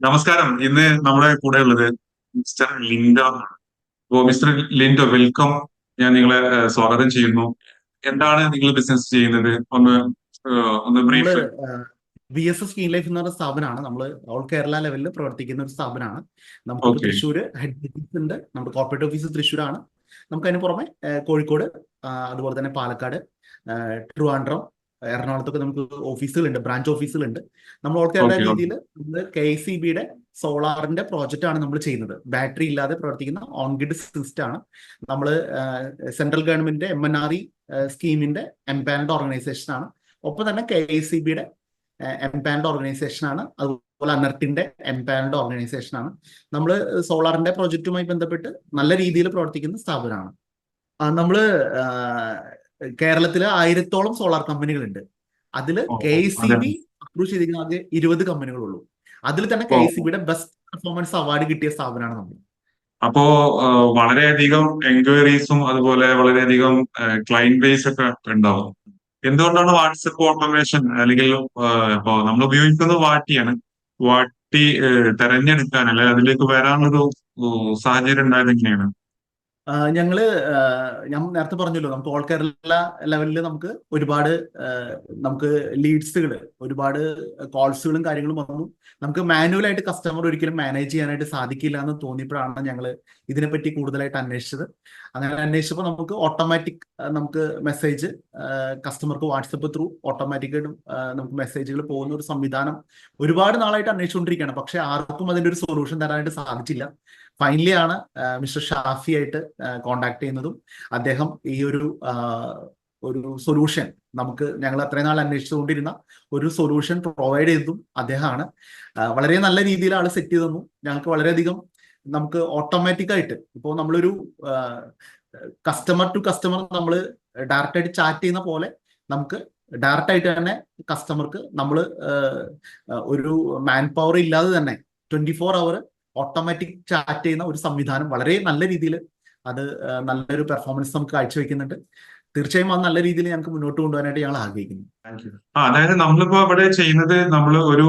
നമസ്കാരം. ഇന്ന് നമ്മുടെ കൂടെ ഉള്ളത് മിസ്റ്റർ ലിൻഡോ ആണ്. അപ്പോ മിസ്റ്റർ ലിൻഡോ, വെൽക്കം. ഞാൻ നിങ്ങളെ സ്വാഗതം ചെയ്യുന്നു. എന്താണ് നിങ്ങൾ ബിസിനസ് ചെയ്യുന്നത്? ഒന്ന് നമ്മള് ബ്രീഫ്. VSS ഗ്രീൻ ലൈഫ് എന്ന് പറഞ്ഞ സ്ഥാപനമാണ്. നമ്മൾ ഓൾ കേരള ലെവലിൽ പ്രവർത്തിക്കുന്ന ഒരു സ്ഥാപനമാണ്. നമുക്കിപ്പോൾ ഓക്കെ. തൃശ്ശൂർ ഹെഡ് ഓഫീസ് ഉണ്ട്. നമ്മുടെ കോർപ്പറേറ്റ് ഓഫീസ് തൃശ്ശൂരാണ്. നമുക്ക് അതിന് പുറമെ കോഴിക്കോട്, അതുപോലെ തന്നെ പാലക്കാട്, ട്രിവാൻഡ്രം, എറണാകുളത്തൊക്കെ നമുക്ക് ഓഫീസുകളുണ്ട്, ബ്രാഞ്ച് ഓഫീസുകളുണ്ട്. നമ്മൾ ഓൾ കേരള ഓക്കെ. രീതിയിൽ നമ്മൾ KECBയുടെ സോളാറിന്റെ പ്രോജക്റ്റ് ആണ് നമ്മൾ ചെയ്യുന്നത്. ബാറ്ററി ഇല്ലാതെ പ്രവർത്തിക്കുന്ന ഓൺ ഗ്രിഡ് സിസ്റ്റം ആണ്. നമ്മൾ സെൻട്രൽ ഗവൺമെന്റ് MNRE സ്കീമിന്റെ എംപാനൽഡ് ഓർഗനൈസേഷൻ ആണ്. ഒപ്പം തന്നെ KECBയുടെ എംപാനൽഡ് ഓർഗനൈസേഷൻ ആണ്. അതുപോലെ അനർട്ടിന്റെ എംപാനൽഡ് ഓർഗനൈസേഷൻ ആണ്. നമ്മൾ സോളാറിന്റെ പ്രോജക്റ്റുമായി ബന്ധപ്പെട്ട് നല്ല രീതിയിൽ പ്രവർത്തിക്കുന്ന സ്ഥാപനമാണ്. നമ്മള് കേരളത്തില് 1000-ഓളം സോളാർ കമ്പനികളുണ്ട്. അതിൽ ഓ, ഓ, അതെ. KECB അപ്രൂവ് ചെയ്തിരിക്കുന്ന ആകെ 20 കമ്പനികളുള്ളൂ. അതിൽ തന്നെ ഓ, KECBയുടെ ബെസ്റ്റ് പെർഫോമൻസ് അവാർഡ് കിട്ടിയ സ്ഥാപനമാണ് നമ്മൾ. അപ്പോ വളരെയധികം എൻക്വയറീസും അതുപോലെ വളരെയധികം ക്ലയന്റ് ബേസ് ഒക്കെ ഉണ്ടാവും. എന്തുകൊണ്ടാണ് വാട്സപ്പ് ഓട്ടോമേഷൻ അല്ലെങ്കിൽ ഇപ്പോ നമ്മൾ ഉപയോഗിക്കുന്നത് വാട്ടിയാണ്. വാട്ടി തെരഞ്ഞെടുക്കാൻ അല്ലെ അതിലേക്ക് വരാനൊരു സാഹചര്യം ഉണ്ടായത് എങ്ങനെയാണ്? ഞങ്ങള് ഞാൻ നേരത്തെ പറഞ്ഞല്ലോ, നമുക്ക് ഓൾ കേരള ലെവലിൽ നമുക്ക് ഒരുപാട് നമുക്ക് ലീഡ്സുകൾ, ഒരുപാട് കോൾസുകളും കാര്യങ്ങളും വന്നു. നമുക്ക് മാനുവലായിട്ട് കസ്റ്റമർ ഒരിക്കലും മാനേജ് ചെയ്യാനായിട്ട് സാധിക്കില്ല എന്ന് തോന്നിയപ്പോഴാണ് ഞങ്ങൾ ഇതിനെപ്പറ്റി കൂടുതലായിട്ട് അന്വേഷിച്ചത്. അങ്ങനെ അന്വേഷിച്ചപ്പോൾ നമുക്ക് ഓട്ടോമാറ്റിക് നമുക്ക് മെസ്സേജ് കസ്റ്റമർക്ക് വാട്സപ്പ് ത്രൂ ഓട്ടോമാറ്റിക്കായിട്ട് നമുക്ക് മെസ്സേജുകൾ പോകുന്ന ഒരു സംവിധാനം ഒരുപാട് നാളായിട്ട് അന്വേഷിച്ചുകൊണ്ടിരിക്കുകയാണ്. പക്ഷെ ആർക്കും അതിന്റെ ഒരു സൊല്യൂഷൻ തരാനായിട്ട് സാധിച്ചില്ല. ഫൈനലി ആണ് മിസ്റ്റർ ഷാഫി ആയിട്ട് കോണ്ടാക്ട് ചെയ്യുന്നതും അദ്ദേഹം ഈ ഒരു സൊല്യൂഷൻ നമുക്ക്, ഞങ്ങൾ അത്രയും നാൾ അന്വേഷിച്ചുകൊണ്ടിരുന്ന ഒരു സൊല്യൂഷൻ പ്രൊവൈഡ് ചെയ്തതും അദ്ദേഹമാണ്. വളരെ നല്ല രീതിയിൽ ആൾ സെറ്റ് ചെയ്ത് തന്നു. ഞങ്ങൾക്ക് വളരെയധികം നമുക്ക് ഓട്ടോമാറ്റിക് ആയിട്ട് ഇപ്പോൾ നമ്മളൊരു കസ്റ്റമർ ടു കസ്റ്റമർ നമ്മൾ ഡയറക്റ്റ് ആയിട്ട് ചാറ്റ് ചെയ്യുന്ന പോലെ നമുക്ക് ഡയറക്റ്റ് ആയിട്ട് തന്നെ കസ്റ്റമർക്ക് നമ്മൾ ഒരു മാൻ പവർ ഇല്ലാതെ തന്നെ 24 അവർ ഓട്ടോമാറ്റിക് ചാറ്റ് ചെയ്യുന്ന ഒരു സംവിധാനം വളരെ നല്ല രീതിയിൽ അത് നല്ലൊരു പെർഫോമൻസ് നമുക്ക് കാഴ്ചവെക്കുന്നുണ്ട്. തീർച്ചയായും അത് നല്ല രീതിയിൽ ഞങ്ങൾക്ക് മുന്നോട്ട് കൊണ്ടുപോകാനായിട്ട് ഞങ്ങൾ ആഗ്രഹിക്കുന്നു. Thank you. അതായത് നമ്മളിപ്പോ ഇവിടെ ചെയ്യുന്നത് നമ്മൾ ഒരു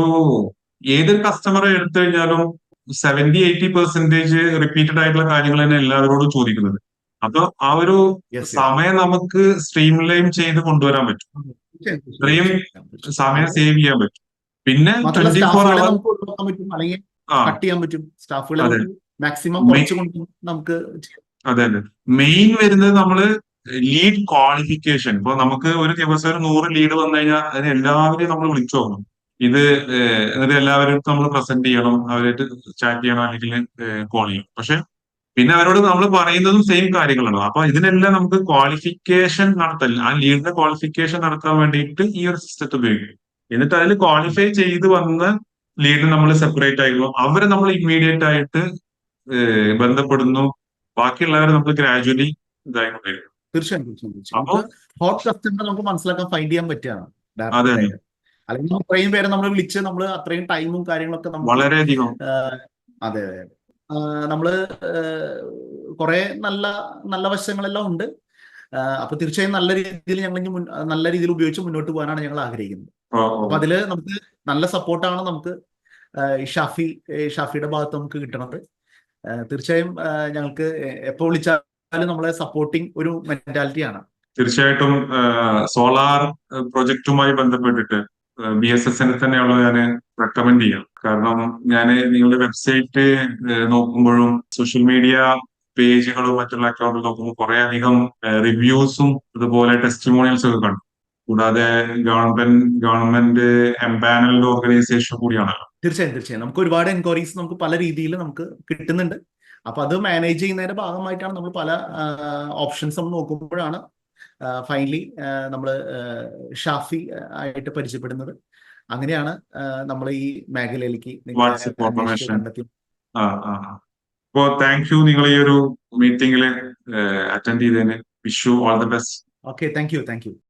ഏതൊരു കസ്റ്റമറെ എടുത്തു കഴിഞ്ഞാലും 70-80% റിപ്പീറ്റഡ് ആയിട്ടുള്ള കാര്യങ്ങൾ തന്നെ എല്ലാവരോടും ചോദിക്കുന്നത്. അപ്പൊ ആ ഒരു യെസ്, യെസ്. സമയം നമുക്ക് സ്ട്രീം ലൈൻ ചെയ്ത് കൊണ്ടുവരാൻ പറ്റും. തീർച്ചയായും, തീർച്ചയായും, ഇത്രയും തീർച്ചയായും, തീർച്ചയായും. സമയം അത് സേവ് ചെയ്യാൻ പറ്റും. പിന്നെ മാത്രമല്ല 24 സ്റ്റാഫുകളെ അവർ. നമുക്ക് ഒഴിവാക്കാൻ പറ്റും, അല്ലെങ്കിൽ ആ, കട്ട് ചെയ്യാൻ പറ്റും. സ്റ്റാഫുകളെ അതെ. നമുക്ക് മാക്സിമം മെ- കുറച്ച് കൊണ്ട് നമുക്ക് ചെയ്യാം. അതെ, അതെ. മെയിൻ വരുന്നത് നമ്മള് ലീഡ് ക്വാളിഫിക്കേഷൻ. ഇപ്പൊ നമുക്ക് ഒരു ദിവസം ഒരു 100 ലീഡ് വന്നു കഴിഞ്ഞാൽ അതിന് എല്ലാവരെയും നമ്മൾ വിളിച്ചു നോക്കണം. ഇത് എന്നിട്ട് എല്ലാവരും നമ്മൾ പ്രസന്റ് ചെയ്യണം, അവരായിട്ട് ചാറ്റ് ചെയ്യണം, അല്ലെങ്കിൽ കോൾ ചെയ്യണം. പക്ഷെ പിന്നെ അവരോട് നമ്മൾ പറയുന്നതും സെയിം കാര്യങ്ങളാണ്. അപ്പൊ ഇതിനെല്ലാം നമുക്ക് ക്വാളിഫിക്കേഷൻ നടത്താൻ, ആ ലീഡിന്റെ ക്വാളിഫിക്കേഷൻ നടത്താൻ വേണ്ടിയിട്ട് ഈ ഒരു സിസ്റ്റത്തെ ഉപയോഗിക്കും. എന്നിട്ട് അതിൽ ക്വാളിഫൈ ചെയ്ത് വന്ന ലീഡ് നമ്മൾ സെപ്പറേറ്റ് ആയിരുന്നു, അവരെ നമ്മൾ ഇമ്മീഡിയറ്റ് ആയിട്ട് ബന്ധപ്പെടുന്നു. ബാക്കിയുള്ളവരെ നമ്മൾ ഗ്രാജുവലി ഇതായിക്കൊണ്ടിരിക്കും. തീർച്ചയായും, തീർച്ചയായും, തീർച്ചയായും. അപ്പൊ നമുക്ക് ഹോട്ട് കസ്റ്റമറെ നമുക്ക് മനസ്സിലാക്കാൻ ഫൈൻഡ് ചെയ്യാൻ പറ്റുകയാണ് അതെ, ഡയറക്റ്റ് അതെ. ആയിട്ട്. അല്ലെങ്കിൽ അത്രയും പേരെ നമ്മൾ വിളിച്ച് നമ്മൾ അത്രയും ടൈമും കാര്യങ്ങളൊക്കെ നമുക്ക് വളരെയധികം. അതെ, അതെ. നമ്മള് കുറെ നല്ല നല്ല വശങ്ങളെല്ലാം ഉണ്ട്. അപ്പൊ തീർച്ചയായും നല്ല രീതിയിൽ ഞങ്ങൾ നല്ല രീതിയിൽ ഉപയോഗിച്ച് മുന്നോട്ട് പോകാനാണ് ഞങ്ങൾ ആഗ്രഹിക്കുന്നത്. ഓ, അപ്പൊ ഓ. അതില് നമുക്ക് നല്ല സപ്പോർട്ടാണ് നമുക്ക് ഈ ഷാഫിയുടെ ഭാഗത്ത് നമുക്ക് കിട്ടണത്. തീർച്ചയായും ഞങ്ങൾക്ക് എപ്പോ വിളിച്ചാലും നമ്മളെ സപ്പോർട്ടിങ് ഒരു മെന്റാലിറ്റിയാണ്. തീർച്ചയായിട്ടും സോളാർ പ്രൊജക്റ്റുമായി ബന്ധപ്പെട്ടിട്ട് BSSനെ തന്നെയുള്ള ഞാൻ റെക്കമെൻഡ് ചെയ്യാം. കാരണം ഞാൻ നിങ്ങളുടെ വെബ്സൈറ്റ് നോക്കുമ്പോഴും സോഷ്യൽ മീഡിയ പേജുകളും മറ്റുള്ള അക്കൗണ്ടുകൾ നോക്കുമ്പോൾ കുറെ അധികം റിവ്യൂസും അതുപോലെ ടെസ്റ്റിമോണിയൽസ് ഒക്കെ കണ്ടു. കൂടാതെ ഗവൺമെന്റ് എംപാനൽഡ് ഓർഗനൈസേഷൻ കൂടിയാണല്ലോ. തീർച്ചയായും, തീർച്ചയായും നമുക്ക് ഒരുപാട് എൻക്വയറീസ് നമുക്ക് പല രീതിയിൽ നമുക്ക് കിട്ടുന്നുണ്ട്. അപ്പൊ അത് മാനേജ് ചെയ്യുന്നതിന്റെ ഭാഗമായിട്ടാണ് നമ്മൾ പല ഓപ്ഷൻസ് നമ്മൾ നോക്കുമ്പോഴാണ് ഫൈനലി നമ്മൾ ഷാഫി ആയിട്ട് പരിചയപ്പെടുന്നത്. അങ്ങനെയാണ് നമ്മൾ ഈ മേഖലയിലേക്ക് നിങ്ങളെ വാട്സപ്പ് അന്വേഷിച്ച് ഓട്ടോമേഷൻ. കണ്ടെത്തി. ആ, ആ. അപ്പോ താങ്ക് യു, നിങ്ങൾ ഈ ഒരു മീറ്റിംഗിൽ അറ്റൻഡ് ചെയ്തതിന്. Wish you all the best. Okay, thank you, thank you.